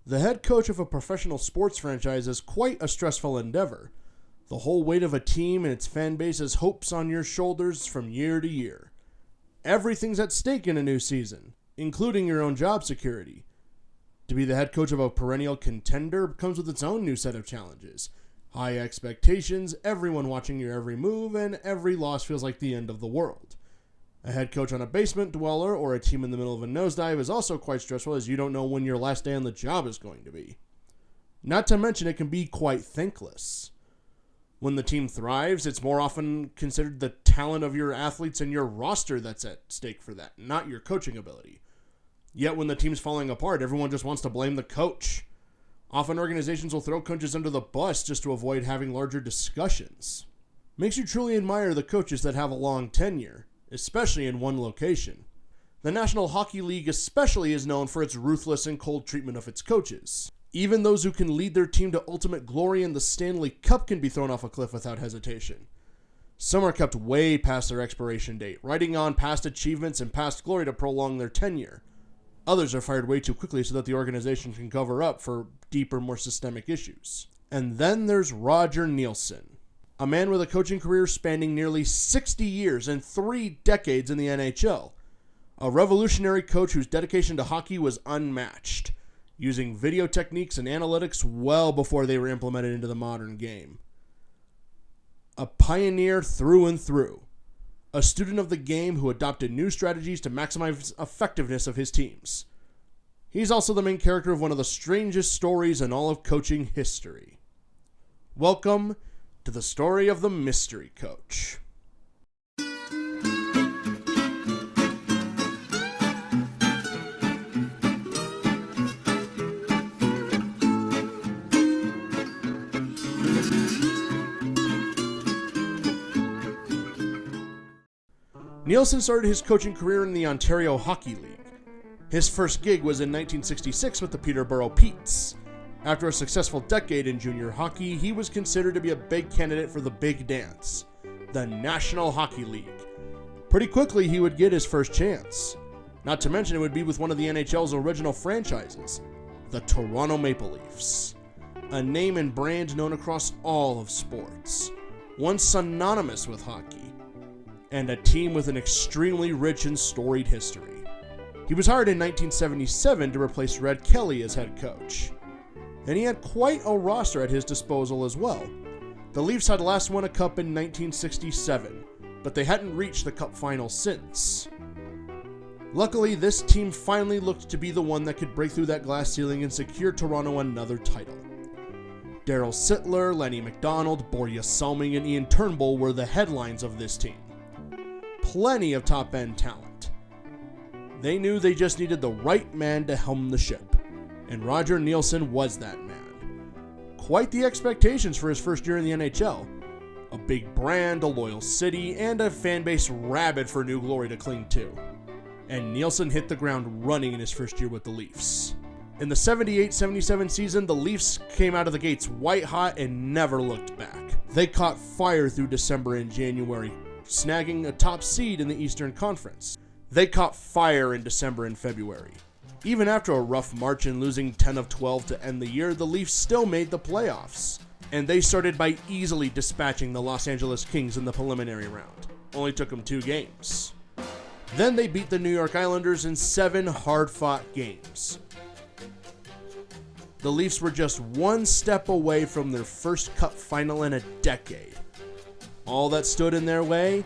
The head coach of a professional sports franchise is quite a stressful endeavor. The whole weight of a team and its fan base's hopes on your shoulders from year to year. Everything's at stake in a new season, including your own job security. To be the head coach of a perennial contender comes with its own new set of challenges. High expectations, everyone watching your every move, and every loss feels like the end of the world. A head coach on a basement dweller or a team in the middle of a nosedive is also quite stressful, as you don't know when your last day on the job is going to be. Not to mention it can be quite thankless. When the team thrives, it's more often considered the talent of your athletes and your roster that's at stake for that, not your coaching ability. Yet when the team's falling apart, everyone just wants to blame the coach. Often organizations will throw coaches under the bus just to avoid having larger discussions. Makes you truly admire the coaches that have a long tenure, especially in one location. The National Hockey League especially is known for its ruthless and cold treatment of its coaches. Even those who can lead their team to ultimate glory in the Stanley Cup can be thrown off a cliff without hesitation. Some are kept way past their expiration date, riding on past achievements and past glory to prolong their tenure. Others are fired way too quickly so that the organization can cover up for deeper, more systemic issues. And then there's Roger Neilson, a man with a coaching career spanning nearly 60 years and 3 decades in the NHL. A revolutionary coach whose dedication to hockey was unmatched, using video techniques and analytics well before they were implemented into the modern game. A pioneer through and through. A student of the game who adopted new strategies to maximize effectiveness of his teams. He's also the main character of one of the strangest stories in all of coaching history. Welcome to the story of the mystery coach. Neilson started his coaching career in the Ontario Hockey League. His first gig was in 1966 with the Peterborough Petes. After a successful decade in junior hockey, he was considered to be a big candidate for the big dance, the National Hockey League. Pretty quickly, he would get his first chance. Not to mention it would be with one of the NHL's original franchises, the Toronto Maple Leafs. A name and brand known across all of sports, one synonymous with hockey, and a team with an extremely rich and storied history. He was hired in 1977 to replace Red Kelly as head coach, and he had quite a roster at his disposal as well. The Leafs had last won a cup in 1967, but they hadn't reached the cup final since. Luckily, this team finally looked to be the one that could break through that glass ceiling and secure Toronto another title. Darryl Sittler, Lenny McDonald, Borja Salming, and Ian Turnbull were the headlines of this team. Plenty of top-end talent. They knew they just needed the right man to helm the ship, and Roger Neilson was that man. Quite the expectations for his first year in the NHL. A big brand, a loyal city, and a fan base rabid for new glory to cling to. And Neilson hit the ground running in his first year with the Leafs. In the 78-77 season, the Leafs came out of the gates white hot and never looked back. They caught fire through December and January, snagging a top seed in the Eastern Conference. They caught fire in December and February. Even after a rough March and losing 10 of 12 to end the year, the Leafs still made the playoffs. And they started by easily dispatching the Los Angeles Kings in the preliminary round. Only took them 2 games. Then they beat the New York Islanders in 7 hard-fought games. The Leafs were just 1 step away from their first cup final in a decade. All that stood in their way?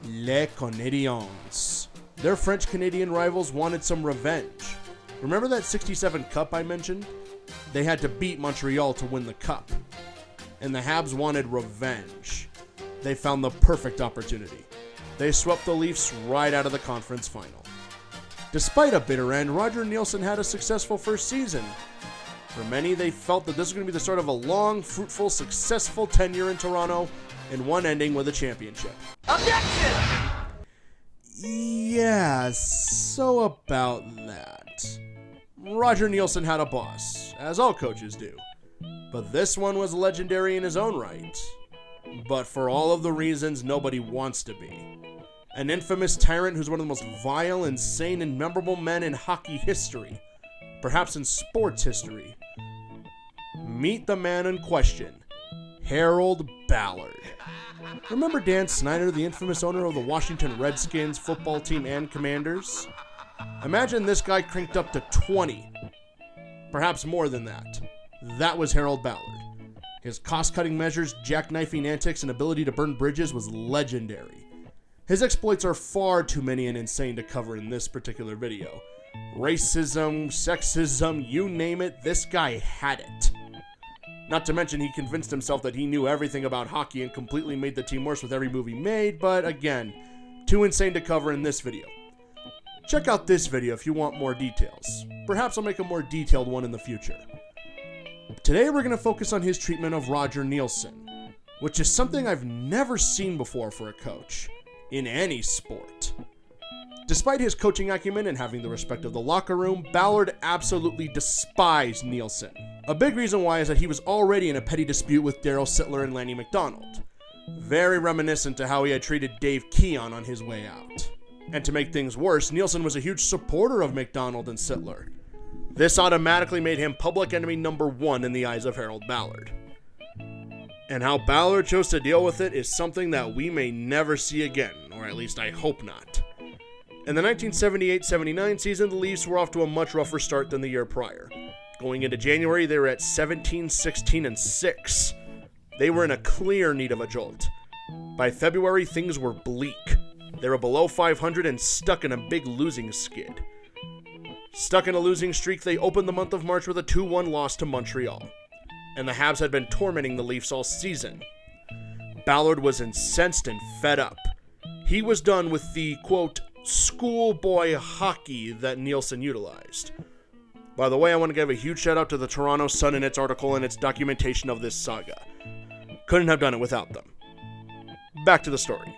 Les Canadiens. Their French-Canadian rivals wanted some revenge. Remember that 67 cup I mentioned? They had to beat Montreal to win the cup. And the Habs wanted revenge. They found the perfect opportunity. They swept the Leafs right out of the conference final. Despite a bitter end, Roger Neilson had a successful first season. For many, they felt that this was going to be the start of a long, fruitful, successful tenure in Toronto, and one ending with a championship. Objection! Yeah, so about that. Roger Neilson had a boss, as all coaches do. But this one was legendary in his own right. But for all of the reasons nobody wants to be. An infamous tyrant who's one of the most vile, insane, and memorable men in hockey history. perhaps in sports history. Meet the man in question, Harold Ballard. Remember Dan Snyder, the infamous owner of the Washington Redskins football team and Commanders? Imagine this guy cranked up to 20, perhaps more than that. That was Harold Ballard. His cost-cutting measures, jackknifing antics, and ability to burn bridges was legendary. His exploits are far too many and insane to cover in this particular video. Racism, sexism, you name it, this guy had it. Not to mention he convinced himself that he knew everything about hockey and completely made the team worse with every move he made, but again, too insane to cover in this video. Check out this video if you want more details. Perhaps I'll make a more detailed one in the future. Today we're going to focus on his treatment of Roger Neilson, which is something I've never seen before for a coach, in any sport. Despite his coaching acumen and having the respect of the locker room, Ballard absolutely despised Neilson. A big reason why is that he was already in a petty dispute with Darryl Sittler and Lanny McDonald. Very reminiscent to how he had treated Dave Keon on his way out. And to make things worse, Neilson was a huge supporter of McDonald and Sittler. This automatically made him public enemy number one in the eyes of Harold Ballard. And how Ballard chose to deal with it is something that we may never see again, or at least I hope not. In the 1978-79 season, the Leafs were off to a much rougher start than the year prior. Going into January, they were at 17-16-6. They were in a clear need of a jolt. By February, things were bleak. They were below 500 and stuck in a big losing skid. Stuck in a losing streak, they opened the month of March with a 2-1 loss to Montreal. And the Habs had been tormenting the Leafs all season. Ballard was incensed and fed up. He was done with the, quote, schoolboy hockey that Neilson utilized. By the way, I want to give a huge shout out to the Toronto Sun and its article and its documentation of this saga. Couldn't have done it without them. Back to the story.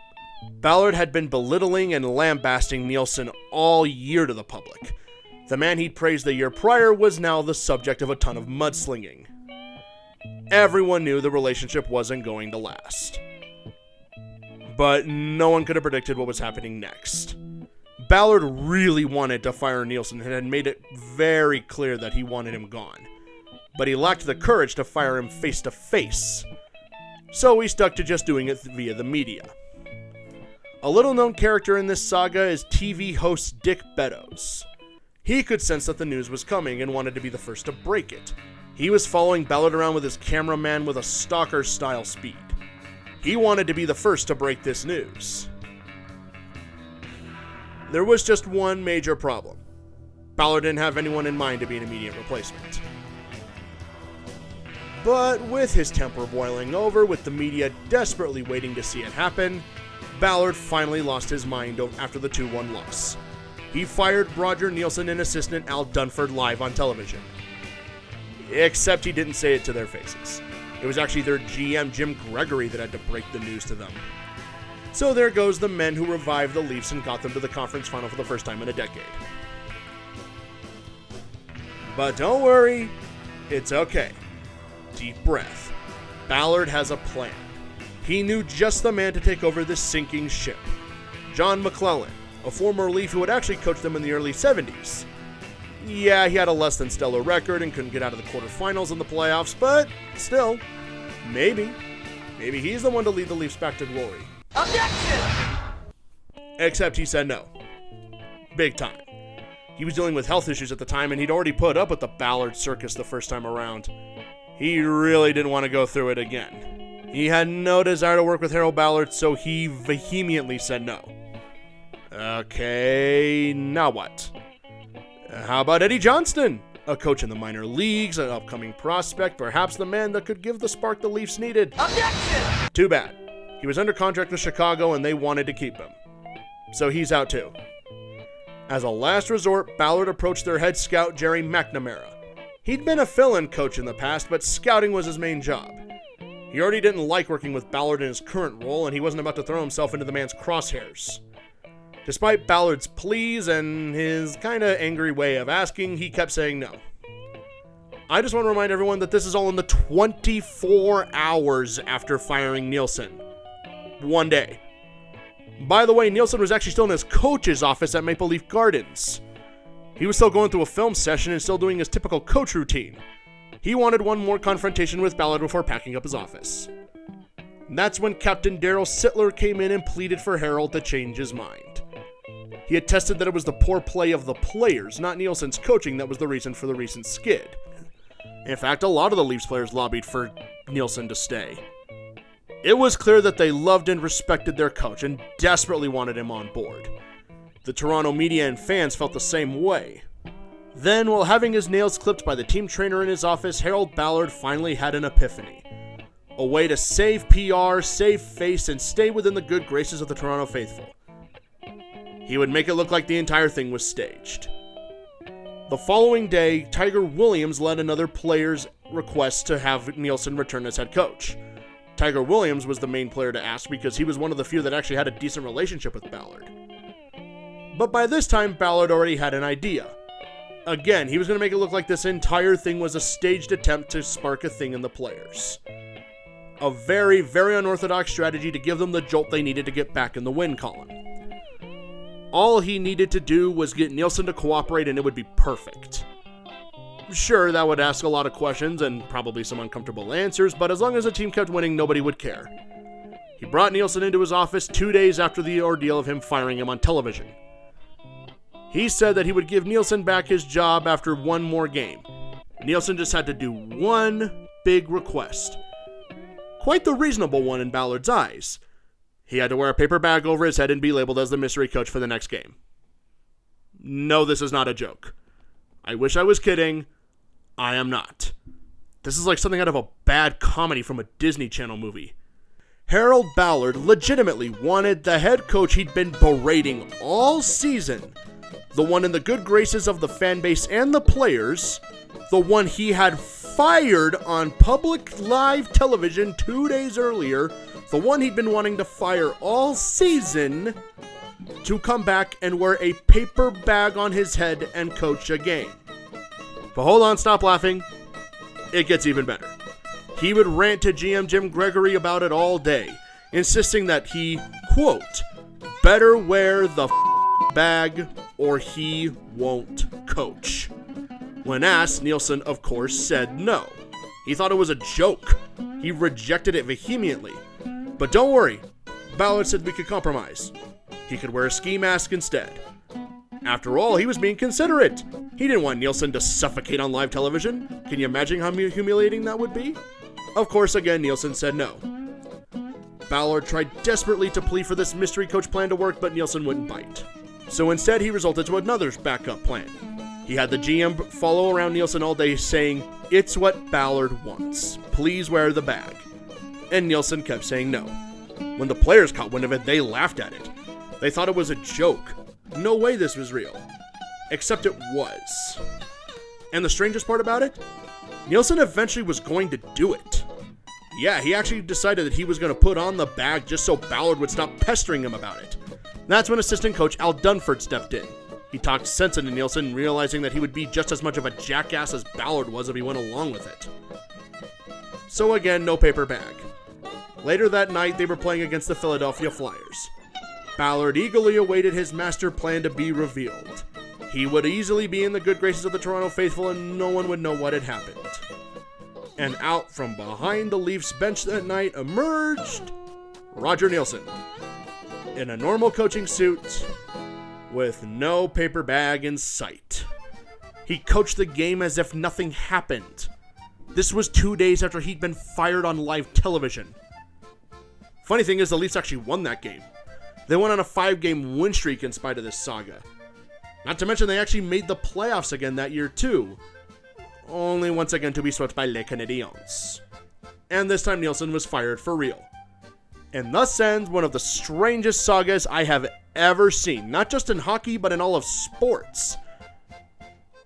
Ballard had been belittling and lambasting Neilson all year to the public. The man he'd praised the year prior was now the subject of a ton of mudslinging. Everyone knew the relationship wasn't going to last. But no one could have predicted what was happening next. Ballard really wanted to fire Neilson and had made it very clear that he wanted him gone. But he lacked the courage to fire him face to face. So he stuck to just doing it via the media. A little known character in this saga is TV host Dick Beddoes. He could sense that the news was coming and wanted to be the first to break it. He was following Ballard around with his cameraman with a stalker-style speed. He wanted to be the first to break this news. There was just one major problem. Ballard didn't have anyone in mind to be an immediate replacement. But with his temper boiling over, with the media desperately waiting to see it happen, Ballard finally lost his mind after the 2-1 loss. He fired Roger Neilson and assistant Al Dunford live on television. Except he didn't say it to their faces. It was actually their GM, Jim Gregory, that had to break the news to them. So there goes the men who revived the Leafs and got them to the conference final for the first time in a decade. But don't worry, it's okay. Deep breath. Ballard has a plan. He knew just the man to take over this sinking ship. John McClellan, a former Leaf who had actually coached them in the early 70s. Yeah, he had a less than stellar record and couldn't get out of the quarterfinals in the playoffs, but still, maybe he's the one to lead the Leafs back to glory. Objection! Except he said no. Big time. He was dealing with health issues at the time, and he'd already put up with the Ballard circus the first time around. He really didn't want to go through it again. He had no desire to work with Harold Ballard, so he vehemently said no. Okay, now what? How about Eddie Johnston? A coach in the minor leagues, an upcoming prospect, perhaps the man that could give the spark the Leafs needed. Objection! Too bad. He was under contract with Chicago and they wanted to keep him. So he's out too. As a last resort, Ballard approached their head scout, Jerry McNamara. He'd been a fill-in coach in the past, but scouting was his main job. He already didn't like working with Ballard in his current role, and he wasn't about to throw himself into the man's crosshairs. Despite Ballard's pleas and his kinda angry way of asking, he kept saying no. I just want to remind everyone that this is all in the 24 hours after firing Neilson. One day. By the way, Neilson was actually still in his coach's office at Maple Leaf Gardens. He was still going through a film session and still doing his typical coach routine. He wanted one more confrontation with Ballard before packing up his office. And that's when Captain Daryl Sittler came in and pleaded for Harold to change his mind. He attested that it was the poor play of the players, not Neilson's coaching, that was the reason for the recent skid. In fact, a lot of the Leafs players lobbied for Neilson to stay. It was clear that they loved and respected their coach and desperately wanted him on board. The Toronto media and fans felt the same way. Then, while having his nails clipped by the team trainer in his office, Harold Ballard finally had an epiphany. A way to save PR, save face, and stay within the good graces of the Toronto faithful. He would make it look like the entire thing was staged. The following day, Tiger Williams led another player's request to have Neilson return as head coach. Tiger Williams was the main player to ask because he was one of the few that actually had a decent relationship with Ballard. But by this time, Ballard already had an idea. Again, he was going to make it look like this entire thing was a staged attempt to spark a thing in the players. A very, very unorthodox strategy to give them the jolt they needed to get back in the win column. All he needed to do was get Neilson to cooperate and it would be perfect. Sure, that would ask a lot of questions and probably some uncomfortable answers, but as long as the team kept winning, nobody would care. He brought Neilson into his office 2 days after the ordeal of him firing him on television. He said that he would give Neilson back his job after one more game. Neilson just had to do one big request. Quite the reasonable one in Ballard's eyes. He had to wear a paper bag over his head and be labeled as the mystery coach for the next game. No, this is not a joke. I wish I was kidding. I am not. This is like something out of a bad comedy from a Disney Channel movie. Harold Ballard legitimately wanted the head coach he'd been berating all season, the one in the good graces of the fan base and the players, the one he had fired on public live television 2 days earlier, the one he'd been wanting to fire all season, to come back and wear a paper bag on his head and coach a game. But hold on, stop laughing. It gets even better. He would rant to GM Jim Gregory about it all day, insisting that he, quote, better wear the bag or he won't coach. When asked, Neilson, of course, said no. He thought it was a joke. He rejected it vehemently. But don't worry, Ballard said we could compromise. He could wear a ski mask instead. After all, he was being considerate. He didn't want Neilson to suffocate on live television. Can you imagine how humiliating that would be? Of course, again, Neilson said no. Ballard tried desperately to plead for this mystery coach plan to work, but Neilson wouldn't bite. So instead, he resorted to another backup plan. He had the GM follow around Neilson all day saying, "It's what Ballard wants. Please wear the bag." And Neilson kept saying no. When the players caught wind of it, they laughed at it. They thought it was a joke. No way this was real. Except it was. And the strangest part about it? Neilson eventually was going to do it. Yeah, he actually decided that he was going to put on the bag just so Ballard would stop pestering him about it. That's when assistant coach Al Dunford stepped in. He talked sense into Neilson, realizing that he would be just as much of a jackass as Ballard was if he went along with it. So again, no paper bag. Later that night, they were playing against the Philadelphia Flyers. Ballard eagerly awaited his master plan to be revealed. He would easily be in the good graces of the Toronto faithful and no one would know what had happened. And out from behind the Leafs bench that night emerged Roger Neilson, in a normal coaching suit, with no paper bag in sight. He coached the game as if nothing happened. This was 2 days after he'd been fired on live television. Funny thing is, the Leafs actually won that game. They went on a 5-game win streak in spite of this saga. Not to mention they actually made the playoffs again that year too. Only once again to be swept by Les Canadiens. And this time Neilson was fired for real. And thus ends one of the strangest sagas I have ever seen. Not just in hockey, but in all of sports.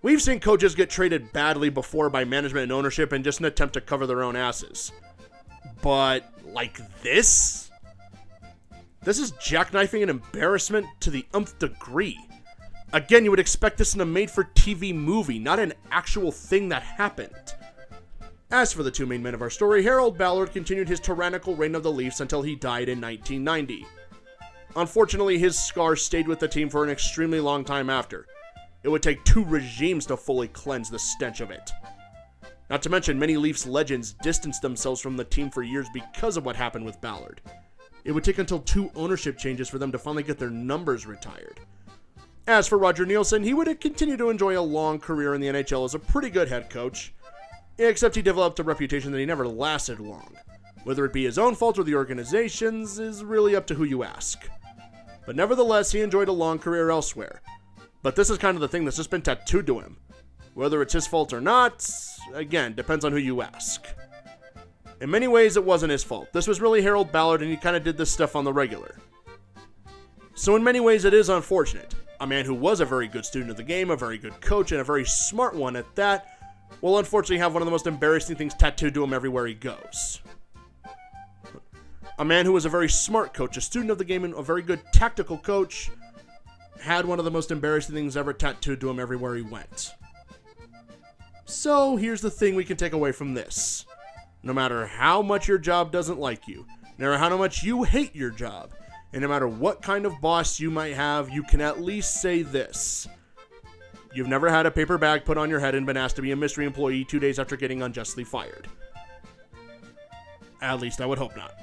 We've seen coaches get traded badly before by management and ownership in just an attempt to cover their own asses. But like this? This is jackknifing and embarrassment to the nth degree. Again, you would expect this in a made-for-TV movie, not an actual thing that happened. As for the two main men of our story, Harold Ballard continued his tyrannical reign of the Leafs until he died in 1990. Unfortunately, his scars stayed with the team for an extremely long time after. It would take 2 regimes to fully cleanse the stench of it. Not to mention, many Leafs legends distanced themselves from the team for years because of what happened with Ballard. It would take until 2 ownership changes for them to finally get their numbers retired. As for Roger Neilson, he would continue to enjoy a long career in the NHL as a pretty good head coach, except he developed a reputation that he never lasted long. Whether it be his own fault or the organization's is really up to who you ask. But nevertheless, he enjoyed a long career elsewhere. But this is kind of the thing that's just been tattooed to him. Whether it's his fault or not, again, depends on who you ask. In many ways, it wasn't his fault. This was really Harold Ballard, and he kind of did this stuff on the regular. So in many ways, it is unfortunate. A man who was a very good student of the game, a very good coach, and a very smart one at that, will unfortunately have one of the most embarrassing things tattooed to him everywhere he goes. A man who was a very smart coach, a student of the game, and a very good tactical coach, had one of the most embarrassing things ever tattooed to him everywhere he went. So here's the thing we can take away from this. No matter how much your job doesn't like you, no matter how much you hate your job, and no matter what kind of boss you might have, you can at least say this. You've never had a paper bag put on your head and been asked to be a mystery employee 2 days after getting unjustly fired. At least I would hope not.